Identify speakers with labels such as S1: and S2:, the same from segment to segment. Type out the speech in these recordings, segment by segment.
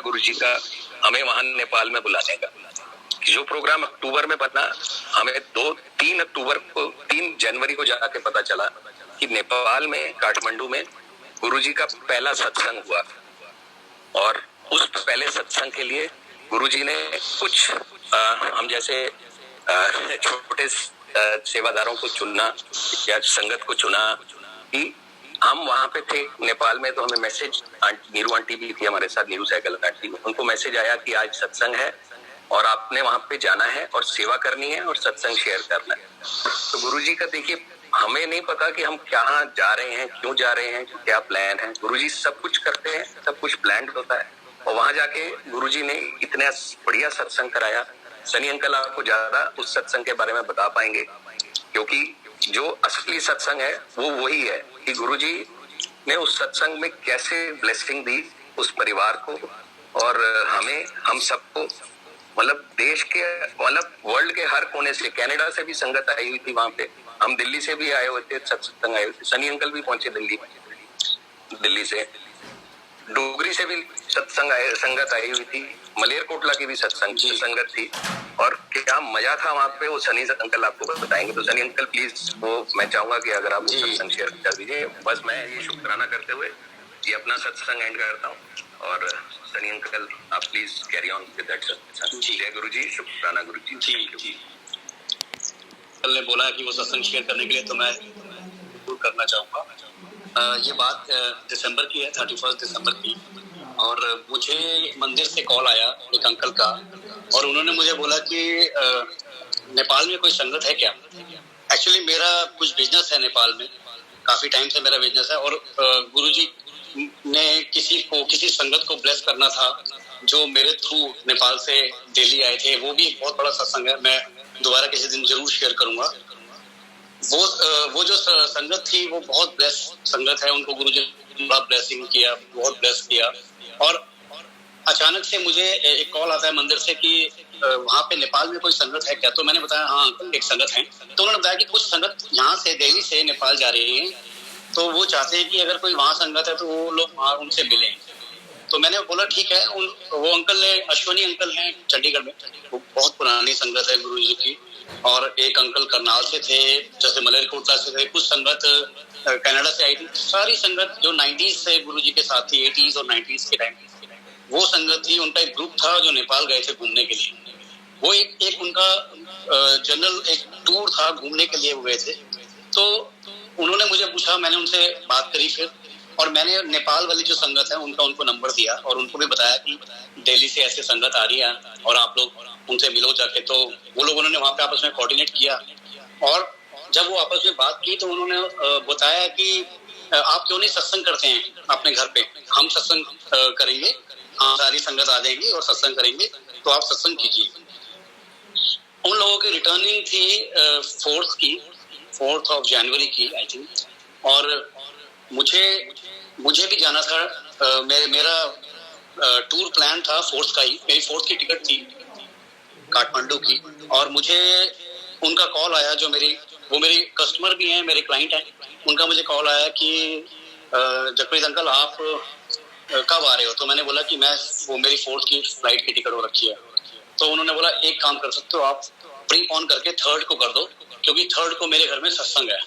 S1: गुरुजी का हमें वहां नेपाल में बुलाने का। जो प्रोग्राम अक्टूबर में बना, हमें 3 जनवरी को जाके पता चला कि नेपाल में काठमांडू में गुरुजी का पहला सत्संग हुआ। और उस पहले सत्संग के लिए गुरुजी ने कुछ हम जैसे छोटे सेवादारों को चुना या संगत को चुना कि हम वहां पे थे नेपाल में। तो हमें मैसेज, नीरू आंटी भी थी हमारे साथ, नीरू सहगल आंटी, उनको मैसेज आया कि आज सत्संग है और आपने वहां पे जाना है और सेवा करनी है और सत्संग शेयर करना है। तो गुरुजी का देखिए, हमें नहीं पता कि हम कहाँ जा रहे हैं, क्यों जा रहे हैं, क्या प्लान है। गुरुजी सब कुछ करते हैं, सब कुछ प्लान होता है। और वहां जाके गुरुजी ने इतना बढ़िया सत्संग कराया। सनी अंकल आपको ज्यादा उस सत्संग के बारे में बता पाएंगे, क्योंकि जो असली सत्संग है वो वही है कि गुरुजी ने उस सत्संग में कैसे ब्लेसिंग दी उस परिवार को और हमें, हम सबको, मतलब देश के, मतलब वर्ल्ड के हर कोने से, कनाडा से भी संगत आई हुई थी वहां पे, हम दिल्ली से भी आए हुए थे, सत्संग आए हुए थे। सनी अंकल भी पहुंचे दिल्ली से, डोगरी से भी संगत आई हुई थी, मलेरकोटला की भी संगत थी। और क्या मजा था वहां पे, वो सनी अंकल आपको बताएंगे। तो सनी अंकल प्लीज, वो मैं चाहूंगा कि अगर आप सत्संग शेयर कर दीजिए। बस मैं ये शुक्राना करते हुए ये अपना सत्संग एंड करता हूँ। और सनी अंकल आप please carry on with that सत्संग। जय गुरु जी, शुक्राना गुरु जी।
S2: जी अंकल ने बोला कि वो सत्संग शेयर करने के लिए, तो मैं जरूर करना चाहूंगा। ये बात दिसंबर की है, 31 दिसंबर की। और मुझे मंदिर से कॉल आया एक अंकल का, और उन्होंने मुझे बोला कि नेपाल में कोई संगत है क्या। एक्चुअली मेरा कुछ बिजनेस है नेपाल में, काफी टाइम से मेरा बिजनेस है। और गुरुजी ने किसी संगत को ब्लेस करना था जो मेरे थ्रू नेपाल से दिल्ली आए थे। वो भी एक बहुत बड़ा सत्संग है, मैं दोबारा किसी दिन जरूर शेयर करूंगा। वो जो संगत थी वो बहुत ब्लेस संगत है, उनको गुरुजी ने बड़ा ब्लेसिंग किया, बहुत ब्लेस किया। और अचानक से मुझे एक कॉल आता है मंदिर से कि वहाँ पे नेपाल में कोई संगत है क्या। तो मैंने बताया हाँ अंकल एक संगत है। तो उन्होंने बताया कि कुछ संगत यहाँ से दिल्ली से नेपाल जा रही है, तो वो चाहते हैं कि अगर कोई वहाँ संगत है तो वो लोग वहाँ उनसे मिलें। तो मैंने बोला ठीक है। वो अंकल है, अश्वनी अंकल हैं चंडीगढ़ में, वो बहुत पुरानी संगत है गुरु जी की। और एक अंकल करनाल से थे, जैसे मलेरकोटला से थे, कुछ संगत कनाडा से आई थी। सारी संगत जो 90s से गुरु जी के साथ थी, 80s और 90s के टाइम वो संगत थी। उनका एक ग्रुप था जो नेपाल गए थे घूमने के लिए। वो एक उनका जनरल एक टूर था, घूमने के लिए वो गए थे। तो उन्होंने मुझे पूछा, मैंने उनसे बात करी फिर, और मैंने नेपाल वाली जो संगत है उनको नंबर दिया और उनको भी बताया कि दिल्ली से ऐसे संगत आ रही है और आप लोग उनसे मिलो जाके। तो वो लोग, उन्होंने वहाँ पे आपस में कोऑर्डिनेट किया। और जब वो आपस में बात की तो उन्होंने बताया कि आप क्यों नहीं सत्संग करते हैं अपने घर पे, हम सत्संग करेंगे, हम सारी संगत आ जाएंगी और सत्संग करेंगे, तो आप सत्संग कीजिए। उन लोगों की रिटर्निंग थी 4th of January की आई थिंक। और मुझे भी जाना था। मेरा टूर प्लान था 4th का ही, मेरी 4th की टिकट थी काठमांडू की। और मुझे उनका कॉल आया, वो मेरी कस्टमर भी हैं, मेरे क्लाइंट हैं। उनका मुझे कॉल आया कि जगप्रीत अंकल आप कब आ रहे हो। तो मैंने बोला कि वो मेरी 4th की फ्लाइट की टिकट हो रखी है। तो उन्होंने बोला एक काम कर सकते हो आप, प्री ऑन करके 3rd को कर दो, क्योंकि 3rd को मेरे घर में सत्संग है।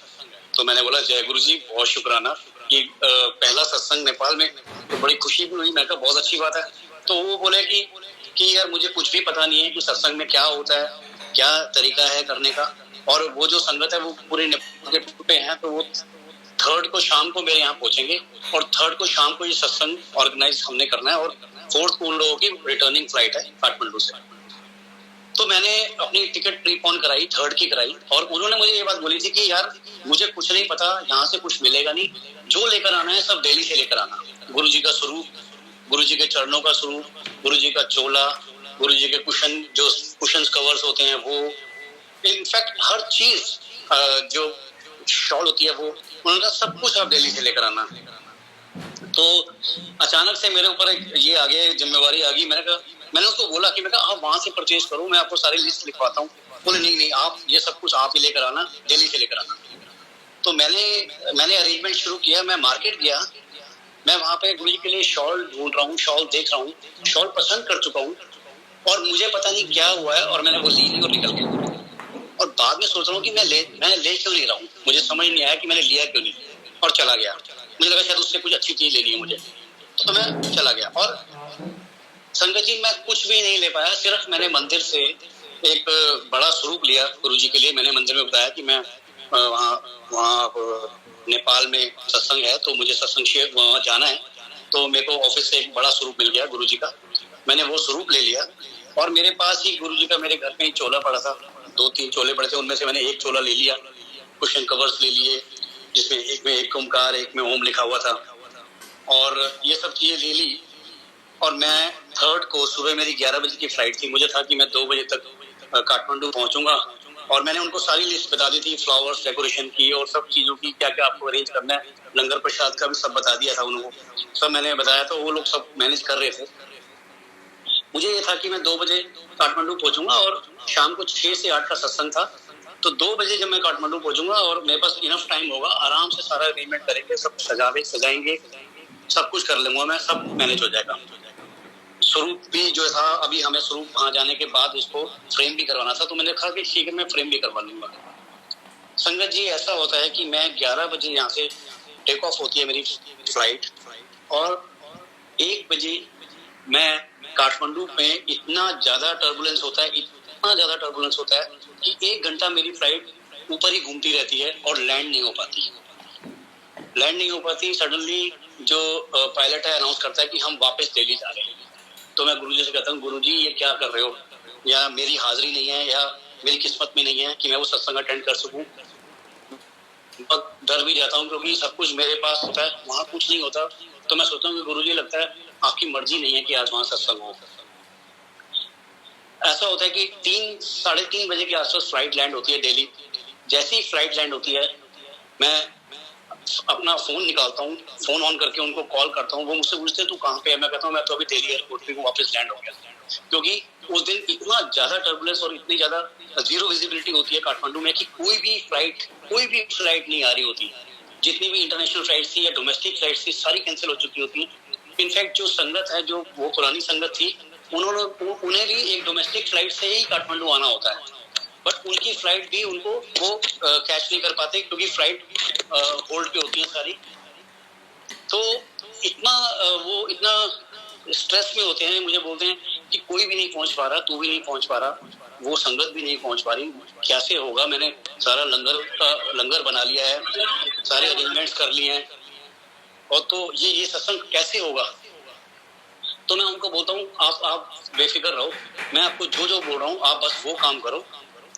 S2: तो मैंने बोला जय गुरु जी, बहुत शुक्राना कि पहला सत्संग नेपाल में, तो बड़ी खुशी भी हुई। मैं कहा बहुत अच्छी बात है। तो वो बोले कि यार मुझे कुछ भी पता नहीं है कि सत्संग में क्या होता है, क्या तरीका है करने का। और वो जो संगत है वो पूरे नेपाल के पे हैं, तो वो 3rd को शाम को मेरे यहाँ पहुंचेंगे और 3rd को शाम को ये सत्संग ऑर्गेनाइज हमने करना है। और 4th को उन लोगों की रिटर्निंग फ्लाइट है काठमांडू से। तो मैंने अपनी टिकट प्रीपोन कराई, 3rd की कराई। और उन्होंने मुझे ये बात बोली थी कि यार मुझे कुछ नहीं पता, यहाँ से कुछ मिलेगा नहीं, जो लेकर आना है सब दिल्ली से लेकर आना। गुरु जी का स्वरूप, गुरु जी के चरणों का स्वरूप, गुरु जी का चोला, गुरु जी के कुशन कवर्स होते हैं वो, इनफैक्ट हर चीज जो शॉल होती है वो, उन्होंने सब कुछ आप दिल्ली से लेकर आना। तो अचानक से मेरे ऊपर ये आ गया, जिम्मेवारी आ गई। मैंने उसको बोला कि आप वहां से परचेज करो, मैं आपको सारी लिस्ट लिखवाता हूँ। बोले नहीं आप ये सब कुछ आप ही लेकर आना, दिल्ली से लेकर आना। तो मैंने अरेंजमेंट शुरू किया। मैं मार्केट गया मैं वहां पे गुरु जी के लिए शॉल ढूंढ रहा हूँ, शॉल देख रहा हूँ, शॉल पसंद कर चुका हूँ और मुझे पता नहीं क्या हुआ है और मैंने वो ली नहीं और निकल गया। और बाद में सोच रहा हूँ कि मैं ले क्यों नहीं रहा हूँ, मुझे समझ नहीं आया कि मैंने लिया क्यों नहीं, और चला गया। मुझे लगा शायद उससे कुछ अच्छी चीज लेनी है मुझे, तो मैं चला गया। और संगत जी मैं कुछ भी नहीं ले पाया, सिर्फ मैंने मंदिर से एक बड़ा स्वरूप लिया गुरु जी के लिए। मैंने मंदिर में बताया कि मैं वहाँ नेपाल में सत्संग है तो मुझे सत्संग वहाँ जाना है, तो मेरे को ऑफिस से एक बड़ा स्वरूप मिल गया गुरु जी का। मैंने वो स्वरूप ले लिया और मेरे पास ही गुरु जी का मेरे घर में ही चोला पड़ा था, 2-3 चोले पड़े थे, उनमें से मैंने एक चोला ले लिया, कुशन कवर्स ले लिए जिसमें एक में एक ओमकार एक में ओम लिखा हुआ था, और ये सब चीजें ले ली। और मैं 3rd को सुबह मेरी 11 बजे की फ्लाइट थी, मुझे था कि मैं 2 बजे तक काठमांडू पहुंचूंगा, और मैंने उनको सारी लिस्ट बता दी थी, फ्लावर्स डेकोरेशन की और सब चीजों की, क्या क्या आपको अरेंज करना है, लंगर प्रसाद का भी सब बता दिया था उनको, सब मैंने बताया, तो वो लोग सब मैनेज कर रहे थे। मुझे ये था कि मैं 2 बजे काठमांडू पहुंचूंगा और शाम को 6 से 8 का सत्संग था, तो 2 बजे जब मैं काठमांडू पहुंचूंगा और मेरे पास इनफ टाइम होगा, आराम से सारा अरेंजमेंट करेंगे, सब सजाएंगे, सब कुछ कर लूंगा मैं, सब मैनेज हो जाएगा। स्वरूप भी जो था, अभी हमें स्वरूप वहां जाने के बाद उसको फ्रेम भी करवाना था, तो मैंने कहा कि ठीक है मैं फ्रेम भी करवा लूंगा। संगत जी ऐसा होता है कि मैं 11 बजे यहाँ से टेक ऑफ होती है मेरी फ्लाइट, और 1 बजे मैं काठमांडू में इतना ज्यादा टर्बुलेंस होता है, इतना ज्यादा टर्बुलेंस होता है कि 1 घंटा मेरी फ्लाइट ऊपर ही घूमती रहती है और लैंड नहीं हो पाती। सडनली जो पायलट है अनाउंस करता है कि हम वापस दिल्ली जा रहे हैं, तो मैं गुरुजी से कहता हूँ, गुरुजी ये क्या कर रहे हो, या मेरी हाजिरी नहीं है, या मेरी किस्मत में नहीं है कि मैं वो सत्संग अटेंड कर सकूं। बहुत डर भी जाता हूँ क्योंकि सब कुछ मेरे पास होता है, वहाँ कुछ नहीं होता, तो मैं सोचता हूँ कि गुरुजी लगता है आपकी मर्जी नहीं है कि आज वहाँ सत्संग हो। ऐसा होता है कि 3-3:30 बजे के आसपास फ्लाइट लैंड होती है दिल्ली। जैसी फ्लाइट लैंड होती है मैं अपना फोन निकालता हूँ, फोन ऑन करके उनको कॉल करता हूँ, वो मुझसे पूछते हैं तू कहाँ पे है, मैं कहता हूँ मैं तो अभी दिल्ली एयरपोर्ट पे हूँ, वापस लैंड हो गया। क्योंकि उस दिन इतना ज्यादा टर्बुलेंस और इतनी ज्यादा जीरो विजिबिलिटी होती है काठमांडू में कि कोई भी फ्लाइट नहीं आ रही होती। जितनी भी इंटरनेशनल फ्लाइट थी या डोमेस्टिक फ्लाइट थी सारी कैंसिल हो चुकी होती है। इनफैक्ट जो संगत है, जो वो पुरानी संगत थी, उन्हें भी एक डोमेस्टिक फ्लाइट से ही काठमांडू आना होता है, बट उनकी फ्लाइट भी उनको वो कैच नहीं कर पाते क्योंकि फ्लाइट होल्ड पे होती है सारी। तो इतना स्ट्रेस में होते हैं, मुझे बोलते हैं कि कोई भी नहीं पहुंच पा रहा, तू भी नहीं पहुंच पा रहा, वो संगत भी नहीं पहुंच पा रही, कैसे होगा। मैंने सारा लंगर बना लिया है, सारे अरेंजमेंट्स कर लिए हैं, और तो ये सत्संग कैसे होगा। तो मैं उनको बोलता हूँ आप बेफिक्र रहो, मैं आपको जो बोल रहा हूँ आप बस वो काम करो।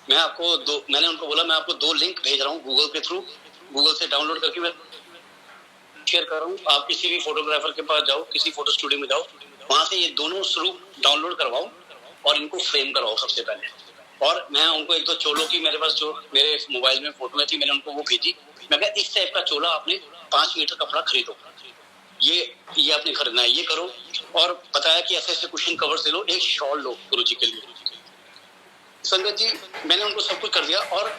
S2: मैंने उनको बोला मैं आपको 2 लिंक भेज रहा हूँ गूगल के थ्रू, गूगल से डाउनलोड करके मैं शेयर कर रहा हूँ। आप किसी भी फोटोग्राफर के पास जाओ, किसी फोटो स्टूडियो में जाओ, वहां से ये दोनों स्वरूप डाउनलोड करवाओ और इनको फ्रेम करवाओ सबसे पहले। और मैं उनको 1-2 चोलों की मेरे पास जो मेरे मोबाइल में फोटो में थी, मैंने उनको वो भेजी। मैं कहा इस टाइप का चोला आपने 5 मीटर कपड़ा खरीदो, ये आपने खरीदना है, ये करो। और बताया कि ऐसे कुशन कवर ले लो, एक शॉल लो गुरु जी के लिए। संगत जी मैंने उनको सब कुछ कर दिया और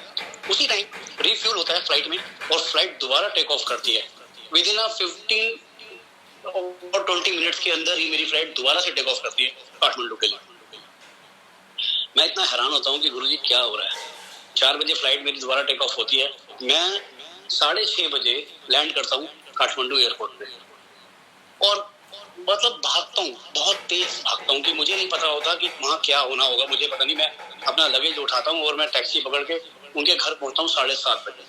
S2: उसी टाइम रिफ्यूल होता है फ्लाइट में और फ्लाइट दोबारा टेक ऑफ करती है। विद इन 15 और 20 मिनट्स के अंदर ही मेरी फ्लाइट दोबारा से टेक ऑफ करती है काठमांडू के लिए। मैं इतना हैरान होता हूँ कि गुरुजी क्या हो रहा है। 4 बजे फ्लाइट मेरी दोबारा टेक ऑफ होती है, मैं 6:30 बजे लैंड करता हूँ काठमांडू एयरपोर्ट पे, और मतलब भागता हूँ, बहुत तेज भागता हूँ कि मुझे नहीं पता होता कि वहाँ क्या होना होगा, मुझे पता नहीं। मैं अपना लगेज उठाता हूँ और मैं टैक्सी पकड़ के उनके घर पहुँचता हूँ 7:30 बजे।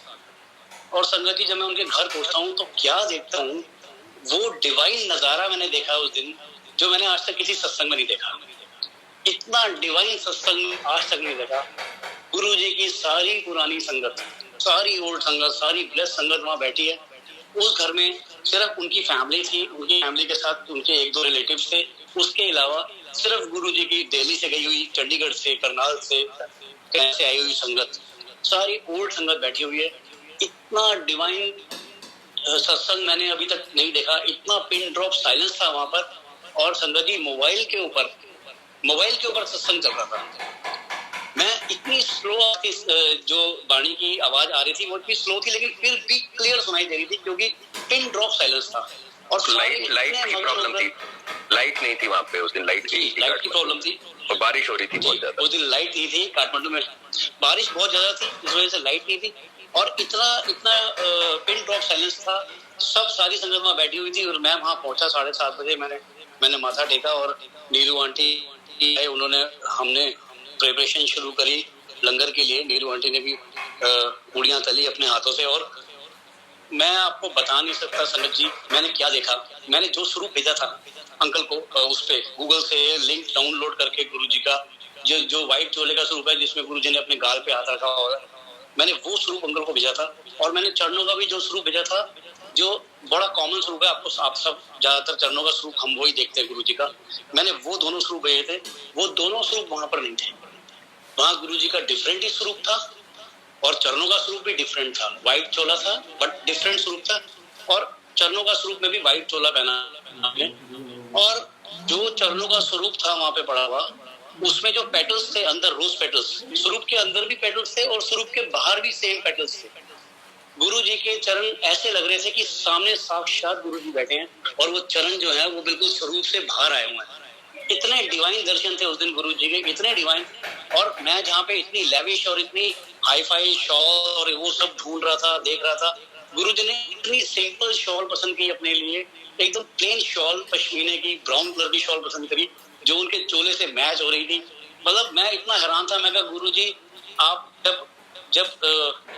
S2: और संगत जी जब मैं उनके घर पहुँचता हूँ तो क्या देखता हूँ, वो डिवाइन नजारा मैंने देखा उस दिन जो मैंने आज तक किसी सत्संग में नहीं देखा। इतना डिवाइन सत्संग आज तक नहीं देखा। गुरु जी की सारी पुरानी संगत, सारी ओल्ड संगत, सारी ब्लेस संगत वहाँ बैठी है। उस घर में सिर्फ उनकी फैमिली थी, उनकी फैमिली के साथ उनके 1-2 रिलेटिव्स थे, उसके अलावा सिर्फ गुरु जी की दिल्ली से गई हुई, चंडीगढ़ से, करनाल से, कैसे आई हुई संगत, सारी ओल्ड संगत बैठी हुई है। इतना डिवाइन सत्संग मैंने अभी तक नहीं देखा, इतना पिन ड्रॉप साइलेंस था वहां पर। और संगत जी मोबाइल के ऊपर सत्संग चल रहा था। मैं इतनी स्लो जो वाणी की आवाज आ रही थी वो इतनी स्लो थी, लेकिन फिर भी क्लियर सुनाई दे रही थी क्योंकि पिन ड्रॉप साइलेंस था। और
S1: लाइट की प्रॉब्लम थी, लाइट नहीं थी वहाँ पे उस दिन, लाइट की
S2: प्रॉब्लम थी
S1: और बारिश हो रही थी बहुत ज्यादा।
S2: उस दिन लाइट नहीं थी काठमांडू में, बारिश बहुत ज्यादा थी, इस वजह से लाइट नहीं थी और इतना पिन ड्रॉप साइलेंस था। सब सारी संगत वहाँ बैठी हुई थी और मैं वहाँ पहुंचा 7:30 बजे। मैंने माथा टेका और नीलू आंटी उन्होंने हमने प्रिपरेशन शुरू करी लंगर के लिए। नीलू आंटी ने भी पूड़ियाँ तली अपने हाथों से और मैं आपको बता नहीं सकता संगत जी मैंने क्या देखा। मैंने जो स्वरूप भेजा था अंकल को उस पे गूगल से लिंक डाउनलोड करके गुरुजी का जो व्हाइट चोले का स्वरूप है जिसमें गुरुजी ने अपने गाल पे हाथ रखा हुआ है, मैंने वो स्वरूप अंकल को भेजा था। और मैंने चरणों का भी जो स्वरूप भेजा था जो बड़ा कॉमन स्वरूप है, आपको आप सब ज्यादातर चरणों का स्वरूप हम वही देखते हैं गुरुजी का, मैंने वो दोनों स्वरूप भेजे थे। वो दोनों स्वरूप वहां पर नहीं थे, वहां गुरुजी का डिफरेंट ही स्वरूप था और चरणों का स्वरूप भी डिफरेंट था। व्हाइट चोला था बट डिफरेंट स्वरूप था और चरणों का स्वरूप में भी व्हाइट चोला पहना आपने। और जो चरणों का स्वरूप था वहां पे पड़ा हुआ उसमें जो पेटल्स थे अंदर रोज पेटल्स, स्वरूप के अंदर भी पेटल्स थे और स्वरूप के बाहर भी सेम पेटल्स थे। गुरु जी के चरण ऐसे लग रहे थे कि सामने साक्षात गुरु जी बैठे हैं और वो चरण जो है वो बिल्कुल स्वरूप से बाहर आए हुए हैं। इतने डिवाइन दर्शन थे उस दिन गुरु जी के, इतने डिवाइन। और मैं जहाँ पे इतनी लेविश और इतनी हाई फाई शॉल और वो सब ढूंढ रहा था, देख रहा था, गुरु जी ने इतनी सिंपल शॉल पसंद की अपने लिए, एकदम प्लेन शॉल पश्मीने की ब्राउन कलर की शॉल पसंद करी जो उनके चोले से मैच हो रही थी। मतलब मैं इतना हैरान था, मैं कहा गुरु जी आप जब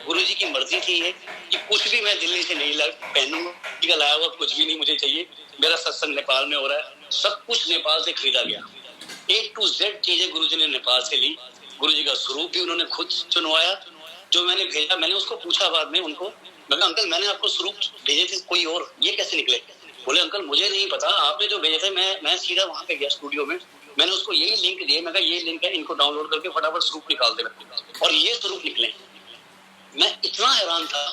S2: गुरु जी की मर्जी थी ये कि कुछ भी मैं दिल्ली से नहीं पहनूंगा, लाया हुआ कुछ भी नहीं मुझे चाहिए, मेरा सत्संग नेपाल में हो रहा है, सब कुछ नेपाल से खरीदा गया, A to Z चीजें गुरु जी ने नेपाल से ली। गुरु जी का स्वरूप भी उन्होंने खुद चुनवाया। जो मैंने भेजा, मैंने उसको पूछा बाद में उनको, मैं अंकल मैंने आपको स्वरूप भेजे थे कोई और, ये कैसे निकले? बोले अंकल मुझे नहीं पता, आपने जो भेजे थे मैं सीधा वहां पे गया स्टूडियो में, मैंने उसको यही लिंक दिए, मैं कहा ये लिंक है, इनको डाउनलोड करके फटाफट स्वरूप निकाल देना और ये स्वरूप निकले। मैं इतना हैरान था,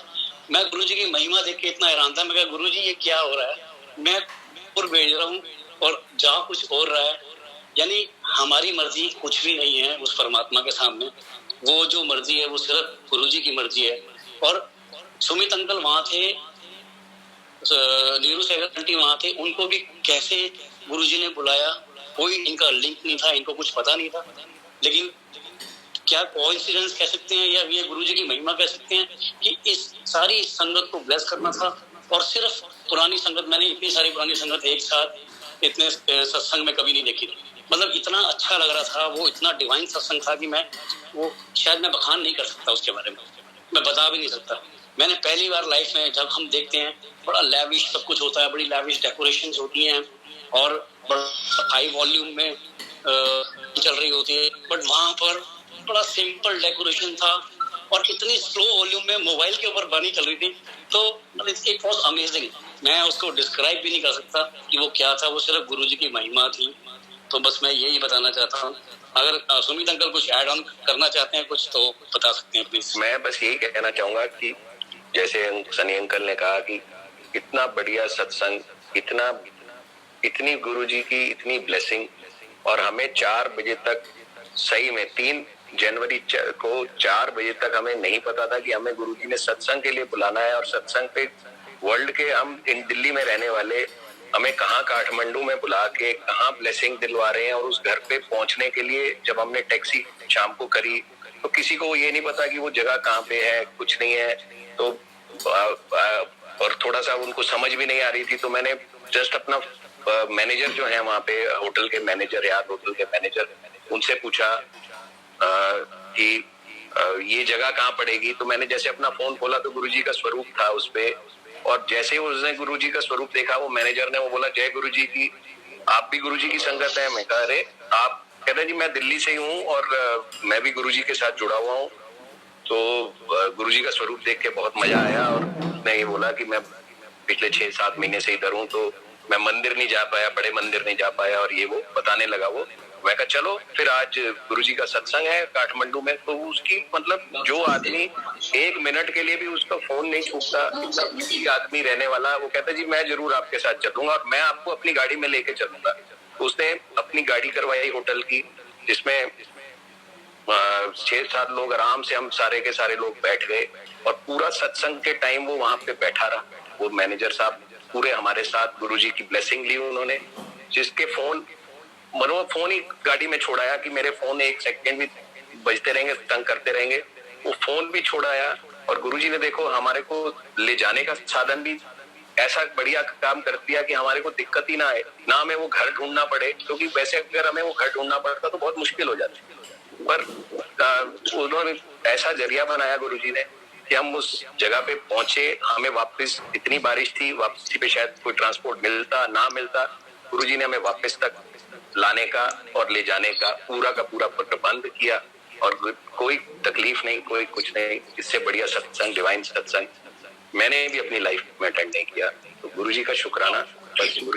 S2: मैं गुरु जी की महिमा देख के इतना हैरान था। मैं कहा गुरु जी ये क्या हो रहा है, मैं और भेज रहा हूँ और जहाँ कुछ और रहा है। यानी हमारी मर्जी कुछ भी नहीं है उस परमात्मा के सामने, वो जो मर्जी है वो सिर्फ गुरु जी की मर्जी है। और सुमित अंकल वहां थे, नीरू सहगल आंटी वहां थे, उनको भी कैसे गुरुजी ने बुलाया, कोई इनका लिंक नहीं था, इनको कुछ पता नहीं था, लेकिन क्या कोइंसिडेंस कह सकते हैं या ये गुरुजी की महिमा कह सकते हैं कि इस सारी संगत को ब्लेस करना था। और सिर्फ पुरानी संगत, मैंने इतनी सारी पुरानी संगत एक साथ इतने सत्संग में कभी नहीं देखी थी। मतलब इतना अच्छा लग रहा था, वो इतना डिवाइन सत्संग था कि मैं वो शायद मैं बखान नहीं कर सकता उसके बारे में, मैं बता भी नहीं सकता। मैंने पहली बार लाइफ में, जब हम देखते हैं बड़ा लैविश सब कुछ होता है, बड़ी लैविश डेकोरेशंस होती हैं और बड़ा हाई वॉल्यूम में चल रही होती है, बट वहां पर बड़ा सिंपल डेकोरेशन था और इतनी स्लो वॉल्यूम में मोबाइल के ऊपर बानी चल रही थी। तो इट वाज अमेजिंग, मैं उसको डिस्क्राइब भी नहीं कर सकता कि वो क्या था, वो सिर्फ गुरुजी की महिमा थी। तो बस मैं यही बताना चाहता हूँ। अगर सुमित अंकल कुछ ऐड ऑन करना चाहते हैं कुछ तो बता सकते हैं प्लीज।
S1: मैं बस यही कहना चाहूंगा कि जैसे सनी अंकल ने कहा कि इतना बढ़िया सत्संग, इतनी गुरुजी की इतनी ब्लेसिंग, और हमें 4 बजे तक, सही में 3 जनवरी को 4 बजे तक हमें नहीं पता था कि हमें गुरुजी ने सत्संग के लिए बुलाना है। और सत्संग पे वर्ल्ड के, हम इन दिल्ली में रहने वाले, हमें कहाँ काठमांडू में बुला के कहाँ ब्लेसिंग दिलवा रहे हैं। और उस घर पे पहुंचने के लिए जब हमने टैक्सी शाम को करी तो किसी को ये नहीं पता कि वो जगह कहाँ पे है, कुछ नहीं है। तो और थोड़ा सा उनको समझ भी नहीं आ रही थी, तो मैंने जस्ट अपना मैनेजर जो है वहाँ पे, होटल के मैनेजर, याद होटल के मैनेजर, उनसे पूछा कि ये जगह कहाँ पड़ेगी। तो मैंने जैसे अपना फोन खोला तो गुरुजी का स्वरूप था उस पे, और जैसे ही उसने गुरुजी का स्वरूप देखा, वो मैनेजर ने वो बोला जय गुरुजी की, आप भी गुरुजी की संगत है? मैं कहा अरे आप, कहते जी मैं दिल्ली से ही हूँ और मैं भी गुरुजी के साथ जुड़ा हुआ हूँ। तो गुरुजी का स्वरूप देख के बहुत मजा आया और मैं ये बोला कि मैं पिछले 6-7 महीने से इधर हूँ, तो मैं मंदिर नहीं जा पाया, बड़े मंदिर नहीं जा पाया, और ये वो बताने लगा वो। मैं कहा चलो फिर आज गुरुजी का सत्संग है काठमांडू में। तो उसकी मतलब जो आदमी 1 मिनट के लिए भी उसका फोन नहीं छूटता, इतना बिजी आदमी रहने वाला, वो कहता जी मैं जरूर आपके साथ चलूंगा और मैं आपको अपनी गाड़ी में लेके चलूंगा। तो उसने अपनी गाड़ी करवाई होटल की, जिसमें 6-7 लोग आराम से, हम सारे के सारे लोग बैठ गए और पूरा सत्संग के टाइम वो वहां पे बैठा रहा, वो मैनेजर साहब। पूरे हमारे साथ गुरुजी की ब्लेसिंग ली उन्होंने, जिसके फोन ही गाड़ी में छोड़ाया कि मेरे फोन एक सेकंड भी बजते रहेंगे, तंग करते रहेंगे, वो फोन भी छोड़ाया। और गुरुजी ने देखो हमारे को ले जाने का साधन भी ऐसा बढ़िया काम कर दिया कि हमारे को दिक्कत ही ना आए, ना हमें वो घर ढूंढना पड़े, क्योंकि वैसे अगर हमें वो घर ढूंढना पड़ता तो बहुत मुश्किल हो जाती। पर उन्होंने ऐसा जरिया बनाया गुरुजी ने कि हम उस जगह पे पहुंचे। हमें वापस, इतनी बारिश थी, वापसी पे शायद कोई ट्रांसपोर्ट मिलता ना मिलता, गुरुजी ने हमें वापस तक लाने का और ले जाने का पूरा प्रबंध किया। और कोई तकलीफ नहीं, कोई कुछ नहीं। इससे बढ़िया सत्संग, डिवाइन सत्संग मैंने भी अपनी लाइफ में अटेंड नहीं किया। तो गुरुजी का शुक्राना।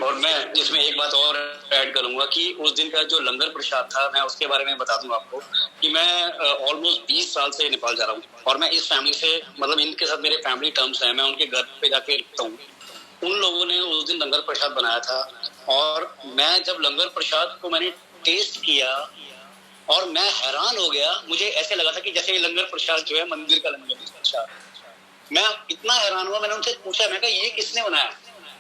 S2: और मैं इसमें एक बात और ऐड करूंगा कि उस दिन का जो लंगर प्रसाद था, मैं उसके बारे में बता दूं आपको कि मैं ऑलमोस्ट 20 साल से नेपाल जा रहा हूँ और मैं इस फैमिली से, मतलब इनके साथ मेरे फैमिली टर्म्स हैं, मैं उनके घर पे जाके रुकता हूँ। उन लोगों ने उस दिन लंगर प्रसाद बनाया था और मैं जब लंगर प्रसाद को मैंने टेस्ट किया और मैं हैरान हो गया। मुझे ऐसे लगा था कि जैसे ये लंगर प्रसाद जो है मंदिर का लंगर प्रसाद। मैं इतना हैरान हुआ, मैंने उनसे पूछा, मैं कहा ये किसने बनाया?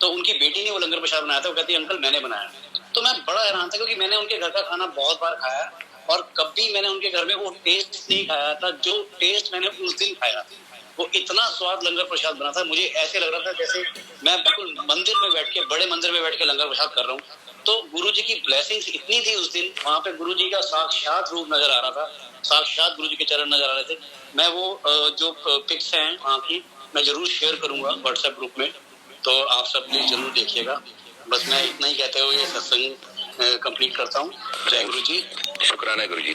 S2: तो उनकी बेटी ने वो लंगर प्रसाद बनाया था। वो कहती है अंकल मैंने बनाया। तो मैं बड़ा हैरान था क्योंकि मैंने उनके घर का खाना बहुत बार खाया और कभी मैंने उनके घर में वो टेस्ट नहीं खाया था जो टेस्ट मैंने उस दिन खाया। वो इतना स्वाद लंगर प्रसाद बना था, मुझे ऐसे लग रहा था जैसे मैं बिल्कुल मंदिर में बैठ के, बड़े मंदिर में बैठ के लंगर प्रसाद कर रहा हूँ। तो गुरुजी की ब्लेसिंग्स इतनी थी उस दिन, वहां पे गुरुजी का साक्षात रूप नजर आ रहा था, साक्षात गुरुजी के चरण नजर आ रहे थे। मैं वो जो पिक्स हैं वहाँ की मैं जरूर शेयर करूंगा व्हाट्सएप ग्रुप में, तो आप सब प्लीज जरूर देखिएगा। बस मैं इतना ही कहते हुए ये सत्संग कंप्लीट करता हूँ। जय गुरु जी।
S1: शुक्राना गुरुजी।